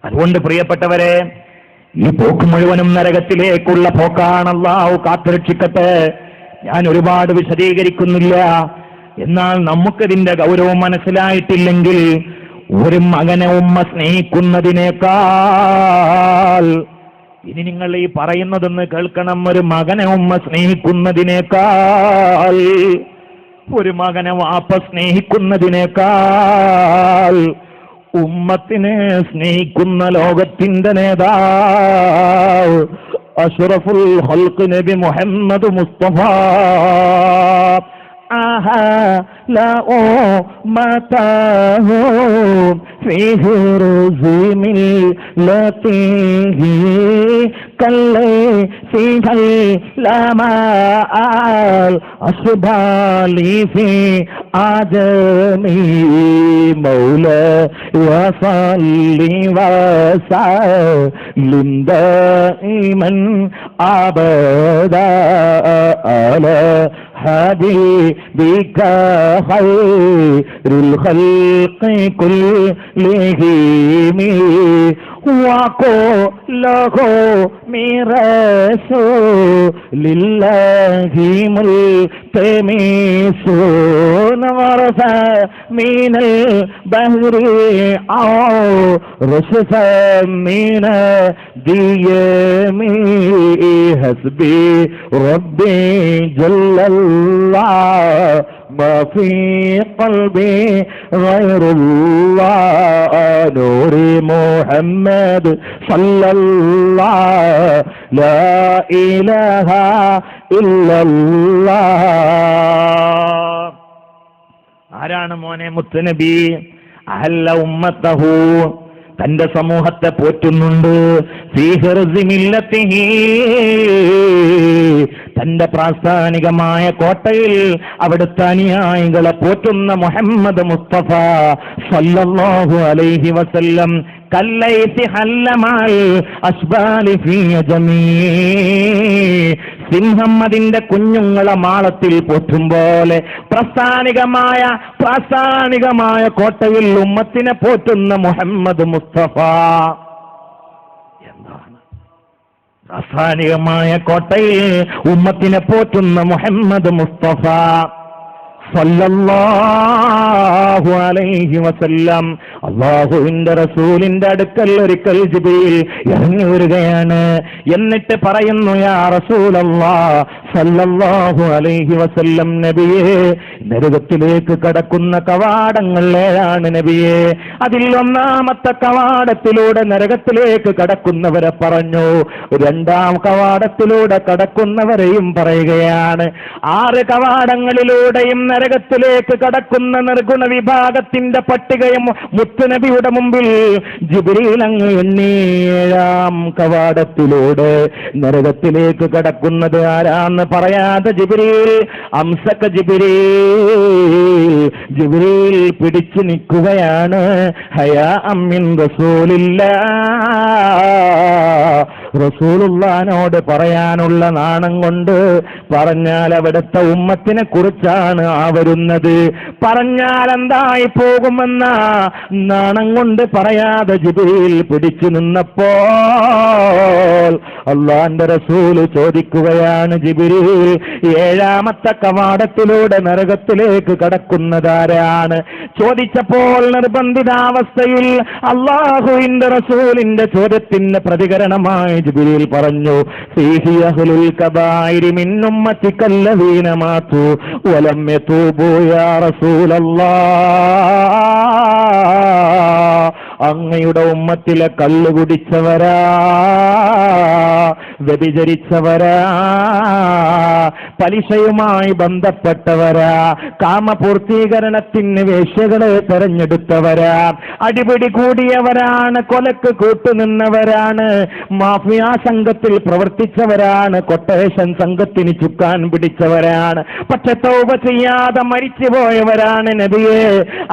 അതുകൊണ്ട് പ്രിയപ്പെട്ടവരെ, ഈ പോക്ക് മുഴുവനും നരകത്തിലേക്കുള്ള പോക്കാണ്. അല്ലാഹു കാത്തുരക്ഷിക്കട്ടെ. ഞാൻ ഒരുപാട് വിശദീകരിക്കുന്നില്ല. എന്നാൽ നമുക്കിതിന്റെ ഗൗരവം മനസ്സിലായിട്ടില്ലെങ്കിൽ, ഒരു മകനെ ഉമ്മ സ്നേഹിക്കുന്നതിനേക്കാൾ, ഇനി നിങ്ങൾ ഈ പറയുന്നതെന്ന് കേൾക്കണം, ഒരു മകനെ ഉമ്മ സ്നേഹിക്കുന്നതിനേക്കാൾ, ഒരു മകനെ വാപ്പ സ്നേഹിക്കുന്നതിനേക്കാൾ ഉമ്മത്തിനെ സ്നേഹിക്കുന്ന ലോകത്തിന്റെ നേതാവ് അഷ്റഫുൽ ഖൽഖ് നബി മുഹമ്മദ് മുസ്തഫ له متاه في هرز ملته كالليث كاللماء الأشبال في عدمي مولاي وصل وسلم دائما أبدا على حبيبك خير الخلق كلهم وقوله من رسول الله ملتمسون ورثا من البحر أو رشفا من الديم حسبي ربي جل الله ما في قلبي غير الله نور محمد صلى الله لا إله إلا الله. ആരാണ് മോനെ മുത്തുനബി? അഹല്ല ഉമ്മത്തഹു, തന്റെ സമൂഹത്തെ പോറ്റുന്നുണ്ട്. ഫീ ഹിർസി മില്ലത്തിഹി, തന്റെ പ്രാസ്ഥാനികമായ കോട്ടയിൽ അവിടുത്തെ അനുയായികളെ പോറ്റുന്ന മുഹമ്മദ് മുസ്തഫ സല്ലല്ലാഹു അലൈഹി വസല്ലം കല്ലൈസി ഹല്ലമാൽ അസ്ബാലി ഫീ ജമീ, സിംഹം അതിന്റെ കുഞ്ഞുങ്ങളെ മാളത്തിൽ പോറ്റും പോലെ പ്രാസ്ഥാനികമായ കോട്ടയിൽ ഉമ്മത്തിനെ പോറ്റുന്ന മുഹമ്മദ് മുസ്തഫ. എന്താണ് പ്രാസ്ഥാനികമായ കോട്ടയിൽ ഉമ്മത്തിനെ പോറ്റുന്ന മുഹമ്മദ് മുസ്തഫ സല്ലല്ലാഹു അലൈഹി വസല്ലം? അല്ലാഹുവിന്റെ റസൂലിന്റെ അടുക്കൽ ഒരിക്കൽ ജിബ്രീൽ ഇറങ്ങി വരികയാണ്. എന്നിട്ട് പറയുന്നു, യാ റസൂലല്ലാഹ് സല്ലല്ലാഹു അലൈഹി വസല്ലം, നബിയേ, നരകത്തിലേക്ക് കടക്കുന്ന കവാടങ്ങൾ 7 നബിയേ. അതിൽ 1ാമത്തെ കവാടത്തിലൂടെ നരകത്തിലേക്ക് കടക്കുന്നവരെ പറഞ്ഞു. 2ാം കവാടത്തിലൂടെ കടക്കുന്നവരെയും പറയുകയാണ്. 6 കവാടങ്ങളിലൂടെയും നരകത്തിലേക്ക് കടക്കുന്ന നിർഗുണ വിഭാഗത്തിന്റെ പട്ടികയും മുത്തുനബിയുടെ മുമ്പിൽ ജിബ്രീൽ അങ്ങ് എണ്ണി. 7ാം കവാടത്തിലൂടെ നരകത്തിലേക്ക് കടക്കുന്നത് ആരാന്ന് പറയാതെ ജിബ്രീൽ അംസക ജിബ്രീൽ പിടിച്ചു നിൽക്കുകയാണ്. ഹയാ അമ്മിൻ റസൂലുള്ളാഹിനോട് പറയാനുള്ള നാണം കൊണ്ട്. പറഞ്ഞാൽ അവിടുത്തെ ഉമ്മത്തിനെ കുറിച്ചാണ് വരുന്നത്. പറഞ്ഞാൽ എന്തായി പോകുമെന്ന നാണം കൊണ്ട് പറയാതെ ജിബ്രീൽ പിടിച്ചു നിന്നപ്പോൾ അല്ലാഹുവിന്റെ റസൂൽ ചോദിക്കുകയാണ്, ജിബ്രീൽ, 7ാമത്തെ കവാടത്തിലൂടെ നരകത്തിലേക്ക് കടക്കുന്നതാരാണ്? ചോദിച്ചപ്പോൾ നിർബന്ധിതാവസ്ഥയിൽ അല്ലാഹുവിന്റെ റസൂലിന്റെ ചോദ്യത്തിന് പ്രതികരണമായി ജിബ്രീൽ പറഞ്ഞു, ഫീഹി അഹ്ലുൽ കബായിരി മിൻ ഉമ്മത്തികല്ലദീന മാതു വലം യതൂബു യാ റസൂലല്ലാഹ്. അങ്ങയുടെ ഉമ്മത്തിലെ കള്ളു കുടിച്ചവരാ, വ്യഭിചരിച്ചവരാ, പലിശയുമായി ബന്ധപ്പെട്ടവരാ, കാമപൂർത്തീകരണത്തിന് വേശ്യകളെ തെരഞ്ഞെടുത്തവരാ, അടിപിടി കൂടിയവരാണ്, കൊലക്ക് കൂട്ടുനിന്നവരാണ്, മാഫിയ സംഘത്തിൽ പ്രവർത്തിച്ചവരാണ്, കൊട്ടേഷൻ സംഘത്തിന് ചുക്കാൻ പിടിച്ചവരാണ്, പക്ഷെ തൗബ ചെയ്യാതെ മരിച്ചുപോയവരാണ് നബിയെ.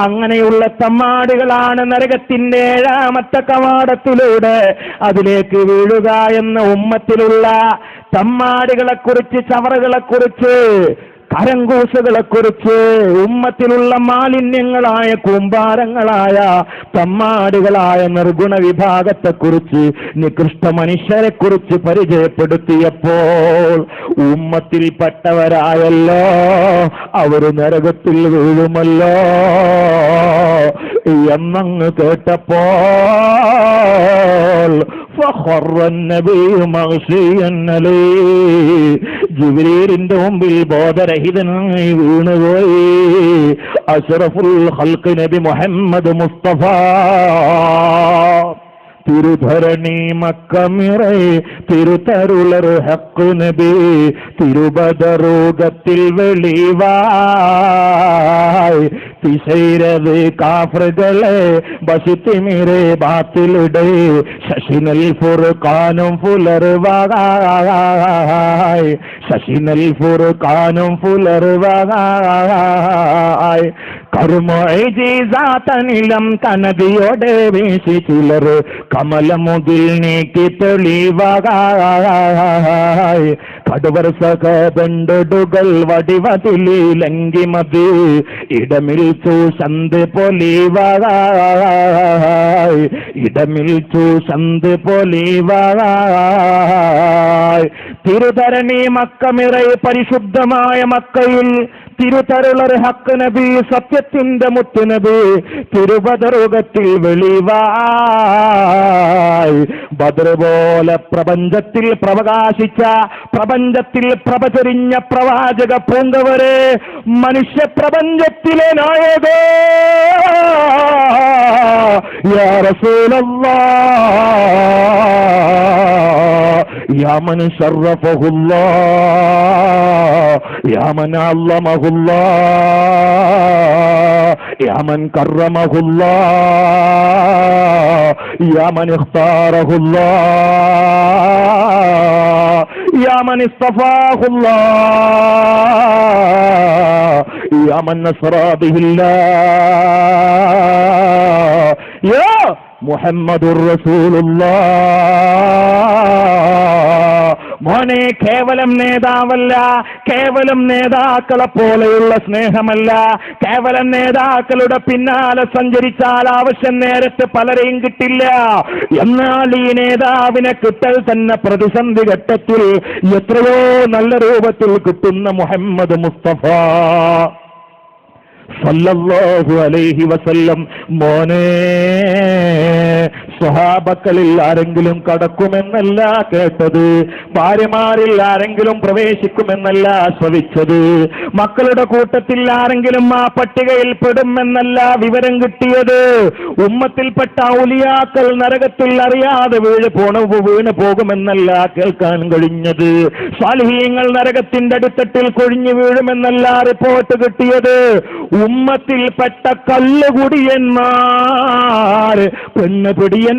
അങ്ങനെയുള്ള തമ്മാടികളാണ് നരകത്തിന്റെ 7ാമത്തെ കവാടത്തിലൂടെ അതിലേക്ക് വീഴുക എന്ന ഉമ്മത്തിലുള്ള തമ്മാടികളെ കുറിച്ച്, ചവറുകളെ കുറിച്ച് കരങ്കൂസുകളെക്കുറിച്ച്, ഉമ്മത്തിലുള്ള മാലിന്യങ്ങളായ കൂമ്പാരങ്ങളായ തമ്മാടുകളായ നിർഗുണ വിഭാഗത്തെക്കുറിച്ച്, നികൃഷ്ട മനുഷ്യരെക്കുറിച്ച് പരിചയപ്പെടുത്തിയപ്പോൾ ഉമ്മത്തിൽപ്പെട്ടവരായല്ലോ അവർ നരകത്തിൽ വീഴുമല്ലോ എന്നങ്ങ് കേട്ടപ്പോൾ ജിബ്രീലിന്റെ മുമ്പിൽ ബോധരഹിതനായി വീണുപോയി അഷ്റഫുൽ ഖൽഖ് നബി മുഹമ്മദ് മുസ്തഫ. തിരുധരണി മക്കമിറേ തിരുതരുളർ ഹക്ക് നബി, തിരുബദറൂകത്തിൽ വെളിവായ് തിശൈരത് കാഫറുകളെ ബസിത്തിമിരെ ബാത്തിലുടെ, ശശിനൽ ഫുർഖാനും പുലർവായ്, ശശിനൽ ഫുർഖാനും പുലർവായ്. കർമ്മീസാതനിലം കനതിയോടെ വീശി ചിലർ കമലമുകിൽ നീക്കി തെളിവായ്. കടുവർ സഖബണ്ടുകൾ വടിവതിലങ്കി മതി ഇടമിൽ ചൂസന്ത് പൊലിവായ്, ഇടമിൽ ചൂസന്ത് പൊലിവായ്. തിരുധരണി മക്കമിറൈ പരിശുദ്ധമായ മക്കയിൽ തിരുതരുളർ ഹക്ക് നബി സത്യത്തിന്റെ മുത്തുനബി തിരുബദറുകത്തിൽ വെളിവായ്. ബദർ പോലെ പ്രപഞ്ചത്തിൽ പ്രകാശിച്ച, പ്രപഞ്ചത്തിൽ പ്രഭചരിഞ്ഞ പ്രവാചക പൂങ്കവരെ, മനുഷ്യ പ്രപഞ്ചത്തിലെ നായക യാ റസൂലല്ലാഹ്, യാ മൻ ശറഫഹുല്ലാഹ്, യാ മൻ അല്ലമഹുല്ലാഹ്, യാ മൻ കറമഹുല്ലാഹ്, യാ മൻ ഇഖ്താറഹുല്ലാഹ്, യാ മൻ ഇസ്തഫാഹുല്ലാഹ്, യാ മൻ നസറ ബിഹില്ലാഹ്, യാ മുഹമ്മദുർ റസൂലുള്ളാഹ്. മോനെ, കേവലം നേതാവല്ല, കേവലം നേതാക്കളെ പോലെയുള്ള സ്നേഹമല്ല, കേവലം നേതാക്കളുടെ പിന്നാലെ സഞ്ചരിച്ചാൽ ആവശ്യം നേരത്ത് പലരെയും കിട്ടില്ല. എന്നാൽ ഈ നേതാവിനെ കിട്ടൽ തന്നെ പ്രതിസന്ധി ഘട്ടത്തിൽ എത്രയോ നല്ല രൂപത്തിൽ കിട്ടുന്ന മുഹമ്മദ് മുസ്തഫ സല്ലല്ലാഹു അലൈഹി വസല്ലം. മോനെ, സ്വഹാബക്കളിൽ ആരെങ്കിലും കടക്കുമെന്നല്ല കേട്ടത്, ഭാര്യമാരിൽ ആരെങ്കിലും പ്രവേശിക്കുമെന്നല്ല ശ്രവിച്ചത്, മക്കളുടെ കൂട്ടത്തിൽ ആരെങ്കിലും ആ പട്ടികയിൽ പെടുമെന്നല്ല വിവരം കിട്ടിയത്. ഉമ്മത്തിൽപ്പെട്ട ഔലിയാക്കൾ നരകത്തിൽ അറിയാതെ വീണ് പോകുമെന്നല്ല കേൾക്കാൻ കഴിഞ്ഞത്. സ്വാലിഹീങ്ങൾ നരകത്തിന്റെ അടിത്തട്ടിൽ കൊഴിഞ്ഞു വീഴുമെന്നല്ല റിപ്പോർട്ട് കിട്ടിയത്. ഉമ്മത്തിൽപ്പെട്ട കള്ളുകുടിയന്മാർ, പെണ്ണുപിടിയന്മാർ,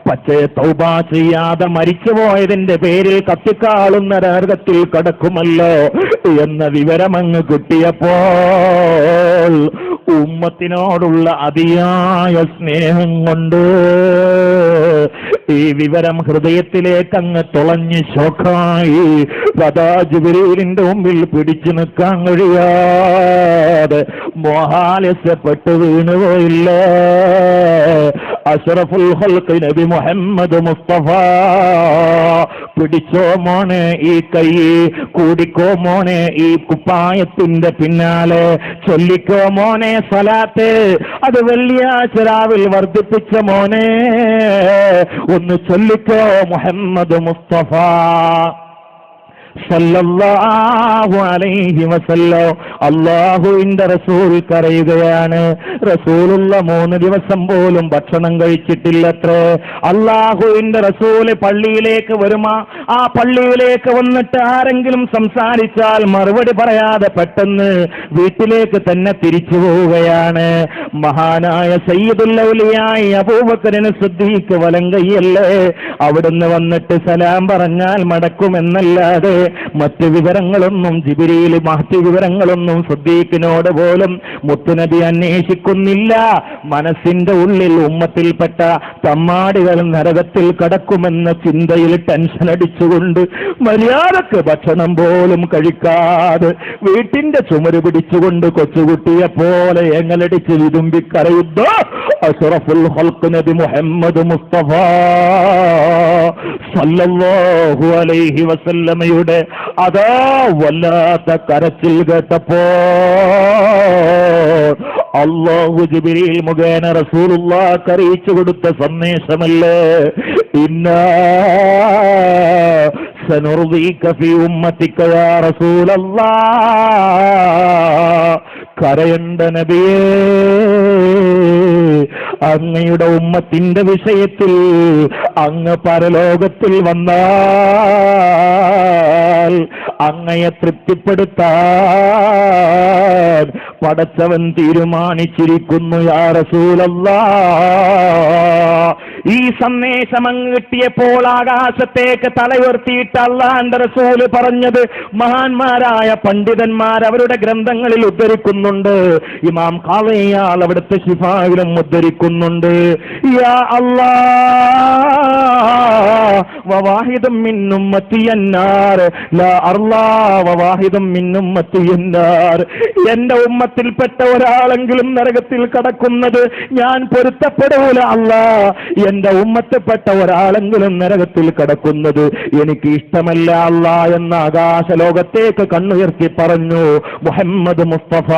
പച്ചയെ തൗബ ചെയ്യാതെ മരിച്ചുപോയതിന്റെ പേരിൽ കത്തിക്കാളുന്ന നരകത്തിൽ കടക്കുമല്ലോ എന്ന വിവരമങ്ങ് കിട്ടിയപ്പോൾ ഉമ്മത്തിനോടുള്ള അതിയായ സ്നേഹം കൊണ്ട് ഈ വിവരം ഹൃദയത്തിലേക്ക് അങ്ങ് തുളഞ്ഞ് ശോക്കായി ജിബ്രീലിന്റെ മുമ്പിൽ പിടിച്ചു നിൽക്കാൻ കഴിയാതെ മോഹാലസ്യപ്പെട്ട് വീണുപോയില്ല അഷ്റഫുൽ ഖൽഖ് നബി മുഹമ്മദ് മുസ്തഫ. പിടിച്ചോ മോനെ ഈ കൈ, കൂടിക്കോ മോനെ ഈ കുപ്പായത്തിന്റെ പിന്നാലെ, ചൊല്ലിക്കോ മോനെ സ്വലാത്ത്, അത് വെള്ളിയാഴ്ച രാവിൽ വർദ്ധിപ്പിച്ച മോനെ ഒന്ന് ചൊല്ലിക്കോ മുഹമ്മദ് മുസ്തഫ സല്ലല്ലാഹു അലൈഹി വസല്ലം. അല്ലാഹുവിന്റെ റസൂൽ കരയുകയാണ്. റസൂലുള്ള 3 ദിവസം പോലും ഭക്ഷണം കഴിച്ചിട്ടില്ലത്രേ. അല്ലാഹുവിന്റെ റസൂല് പള്ളിയിലേക്ക് വരുമാ, ആ പള്ളിയിലേക്ക് വന്നിട്ട് ആരെങ്കിലും സംസാരിച്ചാൽ മറുപടി പറയാതെ പെട്ടെന്ന് വീട്ടിലേക്ക് തന്നെ തിരിച്ചു പോവുകയാണ്. മഹാനായ സയ്യിദുൽ ഔലിയായ അബൂബക്കറിന് സിദ്ദീഖ് വലങ്കയ്യല്ലേ, അവിടുന്ന് വന്നിട്ട് സലാം പറഞ്ഞാൽ മടക്കുമെന്നല്ലാതെ മറ്റ് വിവരങ്ങളൊന്നും ജിബ്രീൽ മഹ്ദി വിവരങ്ങളൊന്നും സിദ്ദീഖിനോട് പോലും മുത്തുനബി അന്വേഷിക്കുന്നില്ല. മനസ്സിന്റെ ഉള്ളിൽ ഉമ്മത്തിൽപ്പെട്ട തമ്മാടികൾ നരകത്തിൽ കടക്കുമെന്ന ചിന്തയിൽ ടെൻഷൻ അടിച്ചുകൊണ്ട് മര്യാദക്ക് ഭക്ഷണം പോലും കഴിക്കാതെ വീട്ടിന്റെ ചുമര് പിടിച്ചുകൊണ്ട് കൊച്ചുകുട്ടിയെ പോലെ എങ്ങലടിച്ച് വിതുമ്പിക്കരയുന്ന അഷ്റഫുൽ ഖൽഖ് നബി മുഹമ്മദ് മുസ്തഫ സല്ലല്ലാഹു അലൈഹി വസല്ലമയുടെ അതാ വല്ലാത്ത കരച്ചിൽ കേട്ടപ്പോ അല്ലാഹു ജിബ്രീൽ മുഖേന റസൂലുള്ളാഹിക്ക് അറിയിച്ചു കൊടുത്ത സന്ദേശമല്ലേ, ഇന്നാ സനുർദീക ഫീ ഉമ്മതിക യാ റസൂലല്ലാഹ്. കരയണ്ട നബിയേ, അങ്ങയുടെ ഉമ്മത്തിന്റെ വിഷയത്തിൽ അങ്ങ് പരലോകത്തിൽ വന്നാൽ അങ്ങയെ തൃപ്തിപ്പെടുത്താൻ പടച്ചവൻ തീരുമാനിച്ചിരിക്കുന്നു യാ റസൂലല്ലാഹ്. ഈ സന്ദേശം അങ്ങ് കിട്ടിയപ്പോൾ ആകാശത്തേക്ക് തലയുയർത്തിയിട്ട് അല്ലാഹുവിന്റെ റസൂല് പറഞ്ഞത് മഹാന്മാരായ പണ്ഡിതന്മാർ അവരുടെ ഗ്രന്ഥങ്ങളിൽ ഉദ്ധരിക്കുന്നുണ്ട്. ഇമാം ഖാദിയാൽ അവിടുത്തെ ശിഫായിലും ഉദ്ധരിക്കുന്നുണ്ട്. യാ അല്ലാഹ് വവാഹിദും മിൻ ഉമ്മത്തി അന്നാർ ലാ അല്ലാഹ് വവാഹിദും മിൻ ഉമ്മത്തി അന്നാർ. എന്റെ ഉമ്മത്തിൽപ്പെട്ട ഒരാളെങ്കിലും നരകത്തിൽ കടക്കുന്നത് ഞാൻ പൊരുത്തപ്പെടൂല അല്ലാഹ്. എന്റെ ഉമ്മത്തിൽപ്പെട്ട ഒരാളെങ്കിലും നരകത്തിൽ കടക്കുന്നത് എനിക്ക് ഇഷ്ടമല്ല അല്ലാഹ് എന്ന ആകാശലോകത്തേക്ക് കണ്ണുയർത്തി പറഞ്ഞു മുഹമ്മദ് മുസ്തഫ.